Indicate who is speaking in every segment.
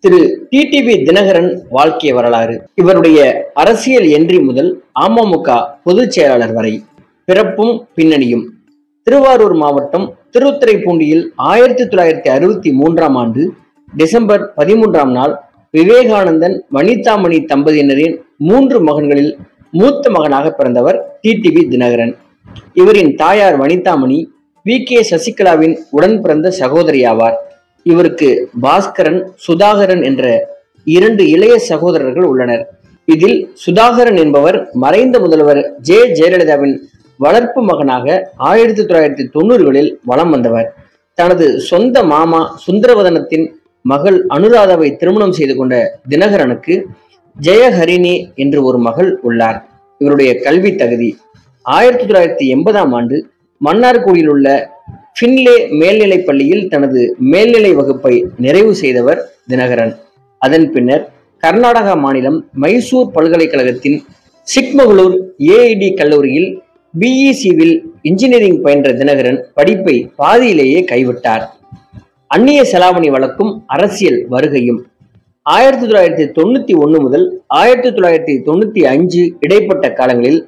Speaker 1: திரு TTV Dinakaran வாழ்க்கை வரலாறு. இவருடைய அரசியல் என்றி முதல் அமமுக பொதுச் செயலாளர் வரை பிறப்பும் பின்னணியும். திருவாரூர் மாவட்டம் திருத்துறைப்பூண்டியில் 1963 ஆண்டு டிசம்பர் 13 நாள் விவேகானந்தன் வனிதாமணி தம்பதியினரின் 3 மகன்களில் மூத்த மகனாக பிறந்தவர் டிடிவி தினகரன். இவரின் தாயார் வனிதாமணி வி.கே. சசிகலாவின் உடன் பிறந்த சகோதரி ஆவார். இவருக்கு பாஸ்கரன், சுதாகரன் என்ற 2 இளைய சகோதரர்கள் உள்ளனர். இதில் சுதாகரன் என்பவர் மறைந்த முதல்வர் ஜெயலலிதாவின் வளர்ப்பு மகனாக 1990களில் வலம் வந்தவர். தனது சொந்த மாமா சுந்தரவதனத்தின் மகள் அனுராதாவை திருமணம் செய்து கொண்ட தினகரனுக்கு ஜெயஹரிணி என்று ஒரு மகள் உள்ளார். இவருடைய கல்வி தகுதி 1980 ஆண்டு மன்னார்குடியில் உள்ள பின்லே மேல்நிலைப் பள்ளியில் தனது மேல்நிலை வகுப்பை நிறைவு செய்தவர் தினகரன். அதன் பின்னர் கர்நாடகா மாநிலம் மைசூர் பல்கலைக்கழகத்தின் சிக்மகளூர் ஏஐடி கல்லூரியில் பிஇ சிவில் இன்ஜினியரிங் பயின்ற தினகரன் படிப்பை பாதியிலேயே கைவிட்டார். அந்நிய செலாவணி வழக்கும் அரசியல் வருகையும். 1991 முதல் 1995 இடைப்பட்ட காலங்களில்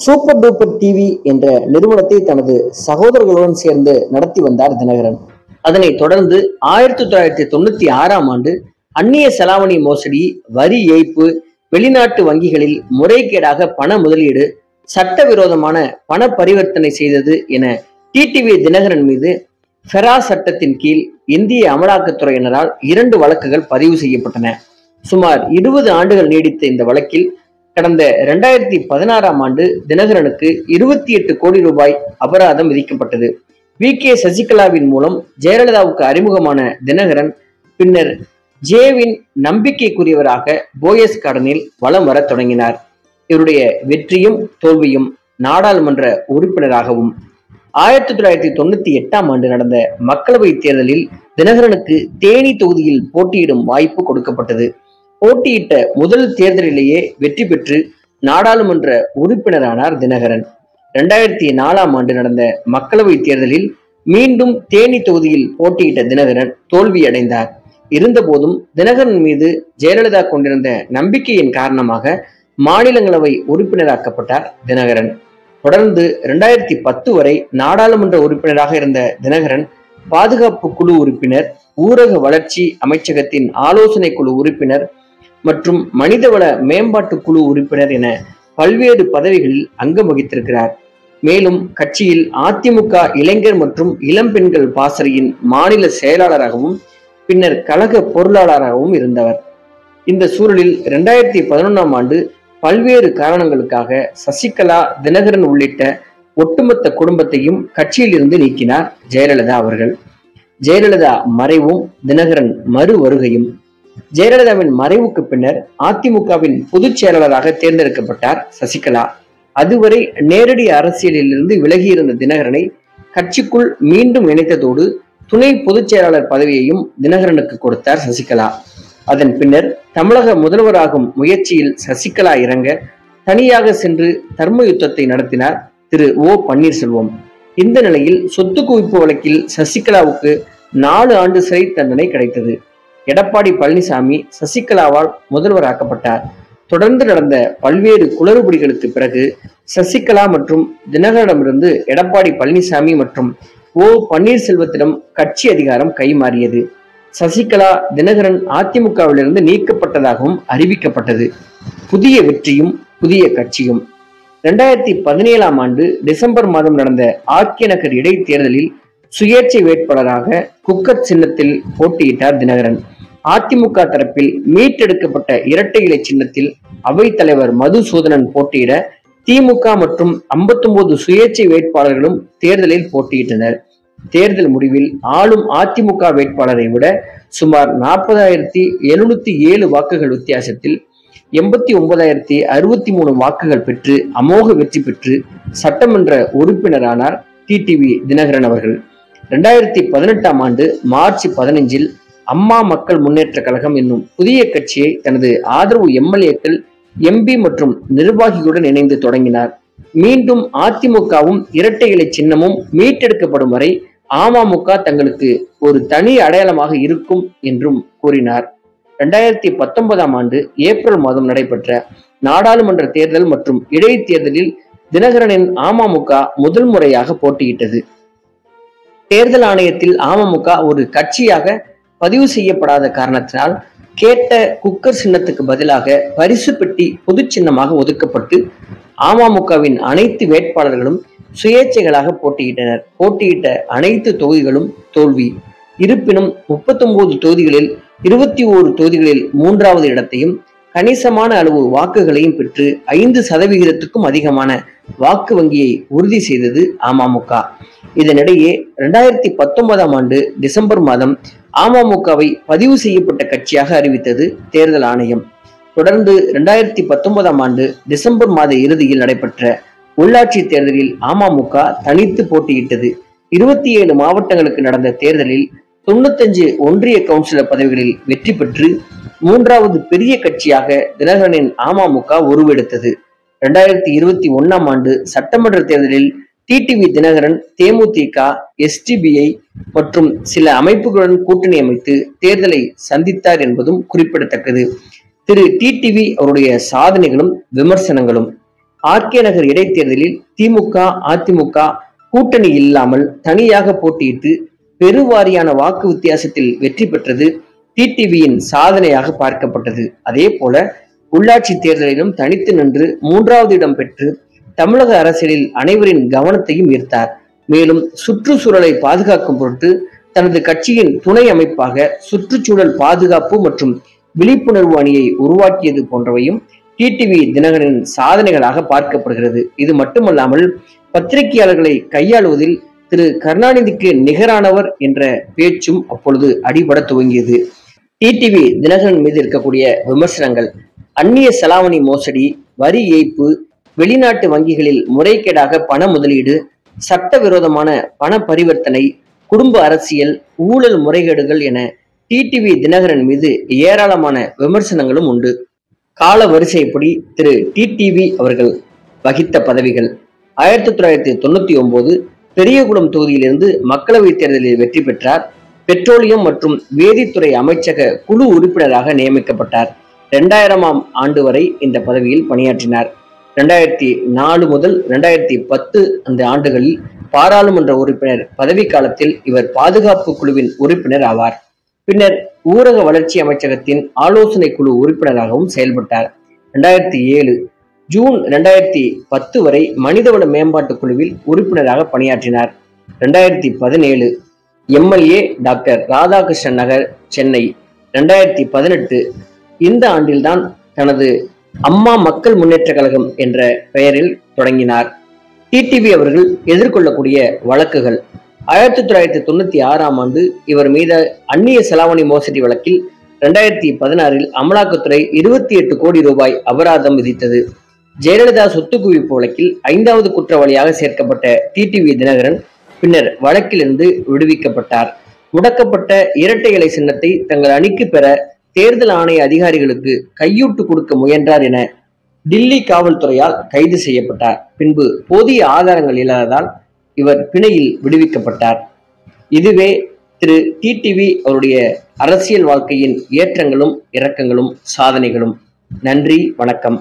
Speaker 1: சூப்பர் டூப்பர் டிவி என்ற நிறுவனத்தை தனது சகோதரர்களுடன் சேர்ந்து நடத்தி வந்தார் தினகரன். அதனைத் தொடர்ந்து 1996 ஆண்டு அந்நிய செலாவணி மோசடி, வரி ஏய்ப்பு, வெளிநாட்டு வங்கிகளில் முறைகேடாக பண முதலீடு, சட்டவிரோதமான பண பரிவர்த்தனை செய்தது என டிடிவி தினகரன் மீது ஃபெரா சட்டத்தின் கீழ் இந்திய அமலாக்கத்துறையினரால் 2 வழக்குகள் பதிவு செய்யப்பட்டன. சுமார் 20 ஆண்டுகள் நீடித்த இந்த வழக்கில் கடந்த 2016 ஆண்டு தினகரனுக்கு 28 கோடி ரூபாய் அபராதம் விதிக்கப்பட்டது. வி.கே. சசிகலாவின் மூலம் ஜெயலலிதாவுக்கு அறிமுகமான தினகரன் பின்னர் ஜேவின் நம்பிக்கைக்குரியவராக போயஸ் கார்டனில் வலம் வர தொடங்கினார். இவருடைய வெற்றியும் தோல்வியும் நாடாளுமன்ற உறுப்பினராகவும். 1998 ஆண்டு நடந்த மக்களவை தேர்தலில் தினகரனுக்கு தேனி தொகுதியில் போட்டியிடும் வாய்ப்பு கொடுக்கப்பட்டது. போட்டியிட்ட முதல் தேர்தலிலேயே வெற்றி பெற்று நாடாளுமன்ற உறுப்பினரானார் தினகரன். 2004 ஆண்டு நடந்த மக்களவை தேர்தலில் மீண்டும் தேனி தொகுதியில் போட்டியிட்ட தினகரன் தோல்வியடைந்தார். இருந்தபோதும் தினகரன் மீது ஜெயலலிதா கொண்டிருந்த நம்பிக்கையின் காரணமாக மாநிலங்களவை உறுப்பினராக்கப்பட்டார் தினகரன். தொடர்ந்து 2010 வரை நாடாளுமன்ற உறுப்பினராக இருந்த தினகரன் பாதுகாப்பு குழு உறுப்பினர், ஊரக வளர்ச்சி அமைச்சகத்தின் ஆலோசனை குழு உறுப்பினர் மற்றும் மனிதவள மேம்பாட்டு குழு உறுப்பினர் என பல்வேறு பதவிகளில் அங்கம் வகித்திருக்கிறார். மேலும் கட்சியில் அதிமுக இளைஞர் மற்றும் இளம்பெண்கள் பாசறையின் மாநில செயலாளராகவும் பின்னர் கழக பொருளாளராகவும் இருந்தவர். இந்த சூழலில் 2011 ஆண்டு பல்வேறு காரணங்களுக்காக சசிகலா, தினகரன் உள்ளிட்ட ஒட்டுமொத்த குடும்பத்தையும் கட்சியில் இருந்து நீக்கினார் ஜெயலலிதா அவர்கள். ஜெயலலிதா மறைவும் தினகரன் மறு வருகையும். ஜெயலலிதாவின் மறைவுக்கு பின்னர் அதிமுகவின் பொதுச் செயலாளராக தேர்ந்தெடுக்கப்பட்டார் சசிகலா. அதுவரை நேரடி அரசியலில் இருந்து விலகியிருந்த தினகரனை கட்சிக்குள் மீண்டும் இணைத்ததோடு துணை பொதுச் செயலாளர் பதவியையும் தினகரனுக்கு கொடுத்தார் சசிகலா. அதன் பின்னர் தமிழக முதல்வராகும் முயற்சியில் சசிகலா இறங்க தனியாக சென்று தர்ம யுத்தத்தை நடத்தினார் திரு ஓ. பன்னீர்செல்வம். இந்த நிலையில் சொத்து குவிப்பு வழக்கில் சசிகலாவுக்கு 4 ஆண்டு சிறை தண்டனை கிடைத்தது. எடப்பாடி பழனிசாமி சசிகலாவால் முதல்வராக்கப்பட்டார். தொடர்ந்து நடந்த பல்வேறு குளறுபடிகளுக்கு பிறகு சசிகலா மற்றும் தினகரனிடமிருந்து எடப்பாடி பழனிசாமி மற்றும் ஓ. பன்னீர்செல்வத்திடம் கட்சி அதிகாரம் கைமாறியது. சசிகலா, தினகரன் அதிமுகவிலிருந்து நீக்கப்பட்டதாகவும் அறிவிக்கப்பட்டது. புதிய வெற்றியும் புதிய கட்சியும். 2017 ஆண்டு டிசம்பர் மாதம் நடந்த ஆர்கே நகர் இடைத்தேர்தலில் சுயேட்சை வேட்பாளராக குக்கர் சின்னத்தில் போட்டியிட்டார் தினகரன். அதிமுக தரப்பில் மீட்டெடுக்கப்பட்ட இரட்டை இலை சின்னத்தில் அவைத்தலைவர் மதுசூதனன் போட்டியிட திமுக மற்றும் 59 சுயேட்சை வேட்பாளர்களும் தேர்தலில் போட்டியிட்டனர். தேர்தல் முடிவில் ஆளும் அதிமுக வேட்பாளரை விட சுமார் 40,707 வாக்குகள் வித்தியாசத்தில் 89,063 வாக்குகள் பெற்று அமோக வெற்றி பெற்று சட்டமன்ற உறுப்பினரானார் டிடிவி தினகரன் அவர்கள். 2018 ஆண்டு மார்ச் 15 அம்மா மக்கள் முன்னேற்ற கழகம் என்னும் புதிய கட்சியை தனது ஆதரவு எம்எல்ஏக்கள், எம்பி மற்றும் நிர்வாகிகளுடன் இணைந்து தொடங்கினார். மீண்டும் அதிமுகவும் இரட்டை இலை சின்னமும் மீட்டெடுக்கப்படும் வரை அமமுக தங்களுக்கு ஒரு தனி அடையாளமாக இருக்கும் என்றும் கூறினார். 2019ஆம் ஆண்டு ஏப்ரல் மாதம் நடைபெற்ற நாடாளுமன்ற தேர்தல் மற்றும் இடைத்தேர்தலில் தினகரனின் அமமுக முதல் முறையாக போட்டியிட்டது. தேர்தல் ஆணையத்தில் அமமுக ஒரு கட்சியாக பதிவு செய்யப்படாத காரணத்தினால் கேட்ட குக்கர் சின்னத்துக்கு பதிலாக பரிசு பெட்டி பொது சின்னமாக ஒதுக்கப்பட்டு அமமுகவின் அனைத்து வேட்பாளர்களும் சுயேட்சைகளாக போட்டியிட்டனர். போட்டியிட்ட அனைத்து தொகுதிகளும் தோல்வி. இருப்பினும் 39 தொகுதிகளில் 21 தொகுதிகளில் 3வது இடத்தையும் கணிசமான அளவு வாக்குகளையும் பெற்று 5% அதிகமான வாக்கு வங்கியை உறுதி செய்தது அமமுக. இதனிடையே 2019ஆம் ஆண்டு டிசம்பர் மாதம் அமமுகவை பதிவு செய்யப்பட்ட கட்சியாக அறிவித்தது தேர்தல் ஆணையம். தொடர்ந்து 2019ஆம் ஆண்டு டிசம்பர் மாத இறுதியில் நடைபெற்ற உள்ளாட்சி தேர்தலில் அமமுக தனித்து போட்டியிட்டது. 27 மாவட்டங்களுக்கு நடந்த தேர்தலில் 95 ஒன்றிய கவுன்சிலர் பதவிகளில் வெற்றி பெற்று 3வது பெரிய கட்சியாக தினகரனின் அமமுக உருவெடுத்தது. 2021ஆம் ஆண்டு சட்டமன்ற தேர்தலில் டிடிவி தினகரன் தேமுதிக, எஸ்டிபிஐ மற்றும் சில அமைப்புகளுடன் கூட்டணி அமைத்து தேர்தலை சந்தித்தார் என்பதும் குறிப்பிடத்தக்கது. திரு டிடிவி அவருடைய சாதனைகளும் விமர்சனங்களும். ஆர்கே நகர் இடைத்தேர்தலில் திமுக, அதிமுக கூட்டணி இல்லாமல் தனியாக போட்டியிட்டு பெருவாரியான வாக்கு வித்தியாசத்தில் வெற்றி பெற்றது டிடிவியின் சாதனையாக பார்க்கப்பட்டது. அதே போல உள்ளாட்சி தேர்தலிலும் தனித்து நின்று 3வது இடம் பெற்று தமிழக அரசியலில் அனைவரின் கவனத்தையும் ஈர்த்தார். மேலும் சுற்றுச்சூழலை பாதுகாக்கும் பொருட்டு தனது கட்சியின் துணை அமைப்பாக சுற்றுச்சூழல் பாதுகாப்பு மற்றும் விழிப்புணர்வு அணியை உருவாக்கியது போன்றவையும் டிடிவி தினகரனின் சாதனைகளாக பார்க்கப்படுகிறது. இது மட்டுமல்லாமல் பத்திரிகையாளர்களை கையாளுவதில் திரு கருணாநிதிக்கு நிகரானவர் என்ற பேச்சும் அப்பொழுது அடிபட துவங்கியது. டிடிவி தினகரன் மீது இருக்கக்கூடிய விமர்சனங்கள்: அந்நிய செலாவணி மோசடி, வரி ஏய்ப்பு, வெளிநாட்டு வங்கிகளில் முறைகேடாக பண முதலீடு, சட்டவிரோதமான பண பரிவர்த்தனை, குடும்ப அரசியல், ஊழல் முறைகேடுகள் என டிடிவி தினகரன் மீது ஏராளமான விமர்சனங்களும் உண்டு. கால வரிசைப்படி திரு டிடிவி அவர்கள் வகித்த பதவிகள்: 1999 பெரியகுளம் தொகுதியிலிருந்து மக்களவைத் தேர்தலில் வெற்றி பெற்றார். பெட்ரோலியம் மற்றும் வேதித்துறை அமைச்சக குழு உறுப்பினராக நியமிக்கப்பட்டார். 2000ஆம் ஆண்டு வரை இந்த பதவியில் பணியாற்றினார். 2004 முதல் 2010 அந்த ஆண்டுகளில் பாராளுமன்ற உறுப்பினர் பதவி காலத்தில் இவர் பாதுகாப்பு குழுவின் உறுப்பினர் ஆவார். பின்னர் ஊரக வளர்ச்சி அமைச்சகத்தின் ஆலோசனை குழு உறுப்பினராகவும் செயல்பட்டார். 2007 ஜூன் 2010 வரை மனிதவள மேம்பாட்டு குழுவில் உறுப்பினராக பணியாற்றினார். 2017 எம்எல்ஏ டாக்டர் ராதாகிருஷ்ணன் நகர், சென்னை. 2018 இந்த ஆண்டில்தான் தனது அம்மா மக்கள் முன்னேற்ற கழகம் என்ற பெயரில் தொடங்கினார். டிடிவி அவர்கள் எதிர்கொள்ளக்கூடிய வழக்குகள்: 1996ஆம் ஆண்டு இவர் மீது அந்நிய செலாவணி மோசடி வழக்கில் 2016இல் அமலாக்கத்துறை 28 கோடி ரூபாய் அபராதம் விதித்தது. ஜெயலலிதா சொத்து குவிப்பு வழக்கில் 5வது குற்றவாளியாக சேர்க்கப்பட்ட டிடிவி தினகரன் பின்னர் வழக்கிலிருந்து விடுவிக்கப்பட்டார். முடக்கப்பட்ட இரட்டை இலை சின்னத்தை தங்கள் அணிக்கு பெற தேர்தல் ஆணைய அதிகாரிகளுக்கு கையூட்டு கொடுக்க முயன்றார் என டில்லி காவல்துறையால் கைது செய்யப்பட்டார். பின்பு போதிய ஆதாரங்கள் இல்லாததால் இவர் பிணையில் விடுவிக்கப்பட்டார். இதுவே திரு டிடிவி அவருடைய அரசியல் வாழ்க்கையின் ஏற்றங்களும் இறக்கங்களும் சாதனைகளும். நன்றி, வணக்கம்.